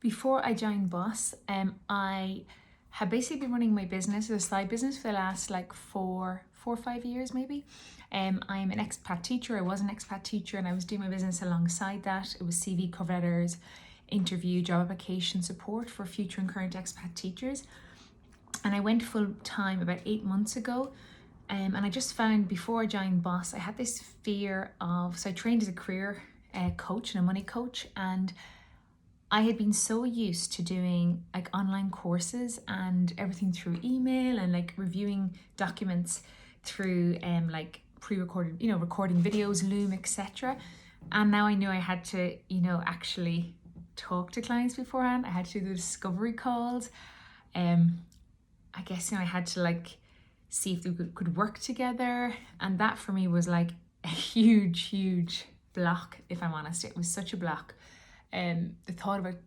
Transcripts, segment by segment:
Before I joined Boss, I had basically been running my business, a side business, for the last like four or 5 years maybe. I'm an expat teacher. I was an expat teacher and I was doing my business alongside that. It was CV, cover letters, interview, job application support for future and current expat teachers. And I went full time about 8 months ago. And I just found before I joined Boss, I had this fear of, so I trained as a career coach and a money coach, and I had been so used to doing like online courses and everything through email and like reviewing documents through like pre-recorded, recording videos, Loom, etc. And now I knew I had to, actually talk to clients beforehand. I had to do the discovery calls. I guess, I had to like see if we could work together. And that for me was like a huge block, if I'm honest. It was such a block. The thought of it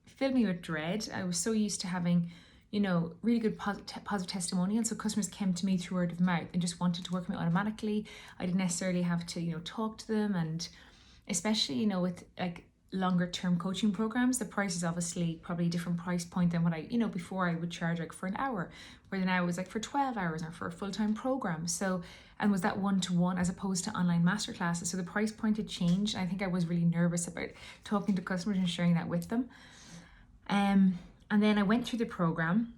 filled me with dread. I was so used to having, really good positive testimonials. So customers came to me through word of mouth and just wanted to work with me automatically. I didn't necessarily have to, talk to them. And especially, with like longer term coaching programs, the price is obviously probably a different price point than what I, before I would charge like for an hour, where now it was like for 12 hours or for a full-time program. So, and was that one-to-one as opposed to online masterclasses. So the price point had changed. I think I was really nervous about talking to customers and sharing that with them. And then I went through the program,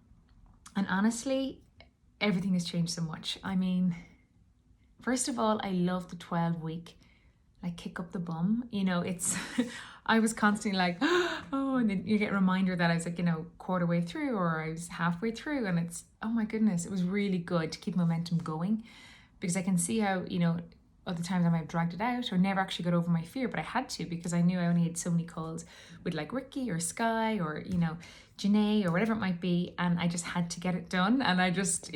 and honestly, everything has changed so much. I mean, first of all, I love the 12-week, like kick up the bum. It's, I was constantly like, oh, and then you get a reminder that I was like, quarter way through or I was halfway through, and it's, oh my goodness, it was really good to keep momentum going, because I can see how, other times I might have dragged it out or never actually got over my fear, but I had to, because I knew I only had so many calls with like Ricky or Sky or, Janae or whatever it might be, and I just had to get it done. And I just,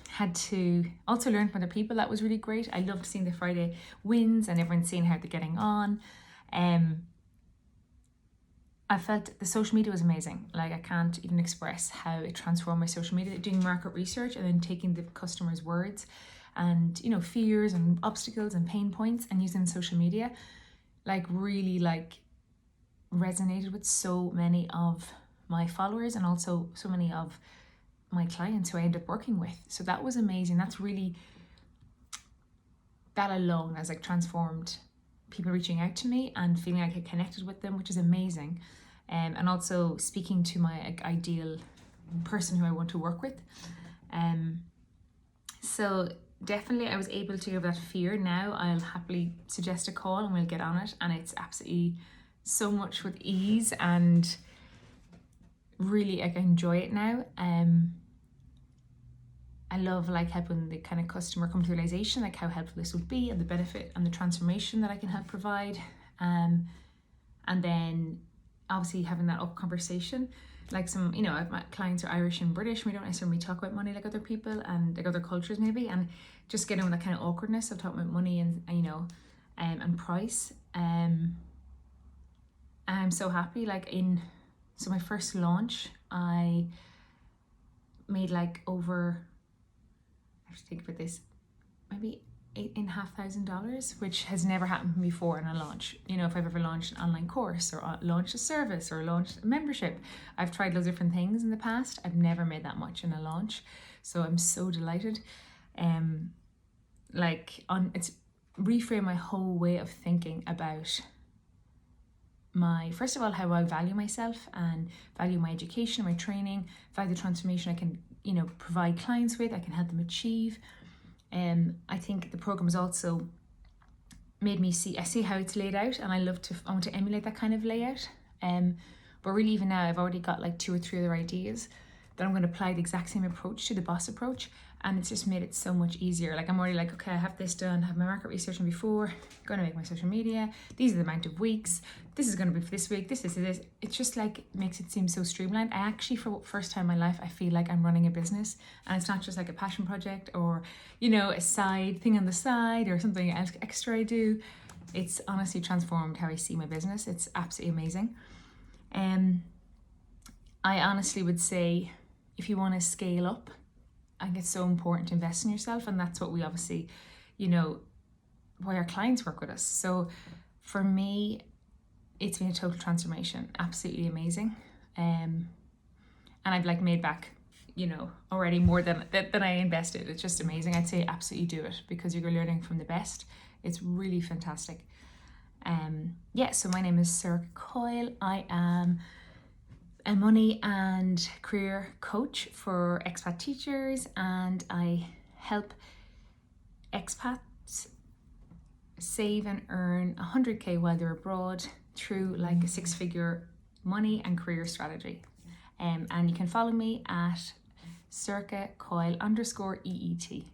had to also learn from other people. That was really great. I loved seeing the Friday wins and everyone seeing how they're getting on. I felt the social media was amazing. Like, I can't even express how it transformed my social media, doing market research and then taking the customers' words and, fears and obstacles and pain points and using social media, like really like resonated with so many of my followers and also so many of my clients who I ended up working with. So that was amazing. That's really, that alone has like transformed people reaching out to me and feeling like I connected with them, which is amazing. And also speaking to my ideal person who I want to work with. So definitely I was able to give that fear. Now I'll happily suggest a call and we'll get on it. And it's absolutely so much with ease, and really I enjoy it now. I love like helping the kind of customer come to realization like how helpful this would be and the benefit and the transformation that I can help provide. And then obviously having that up conversation, like some, my clients are Irish and British. We don't necessarily talk about money like other people and like other cultures maybe, and just getting over that kind of awkwardness of talking about money and and price. And I'm so happy. So my first launch, I made like over, I have to think about this, maybe $8,500, which has never happened before in a launch. If I've ever launched an online course or launched a service or launched a membership, I've tried loads of different things in the past. I've never made that much in a launch. So I'm so delighted. It's reframe my whole way of thinking about first of all, how I value myself and value my education, my training, value the transformation I can, provide clients with, I can help them achieve. I think the program has also made me I see how it's laid out, and I want to emulate that kind of layout. But really even now I've already got like 2 or 3 other ideas that I'm going to apply the exact same approach to, the Boss approach, and it's just made it so much easier. Like, I'm already like, okay, I have this done, I have my market research on before, going to make my social media, these are the amount of weeks, this is going to be for this week, this. It's just like makes it seem so streamlined. I actually, for the first time in my life, I feel like I'm running a business, and it's not just like a passion project or a side thing on the side or something else extra I do. It's honestly transformed how I see my business. It's absolutely amazing. I honestly would say, if you want to scale up, I think it's so important to invest in yourself, and that's what we obviously, why our clients work with us. So for me, it's been a total transformation, absolutely amazing. And I've like made back, you know, already more than I invested. It's just amazing. I'd say absolutely do it because you're learning from the best. It's really fantastic. Yeah, so my name is Sorcha Coyle. I am a money and career coach for expat teachers, and I help expats save and earn 100k while they're abroad through like a 6-figure money and career strategy. And you can follow me at Sorcha Coyle _EET.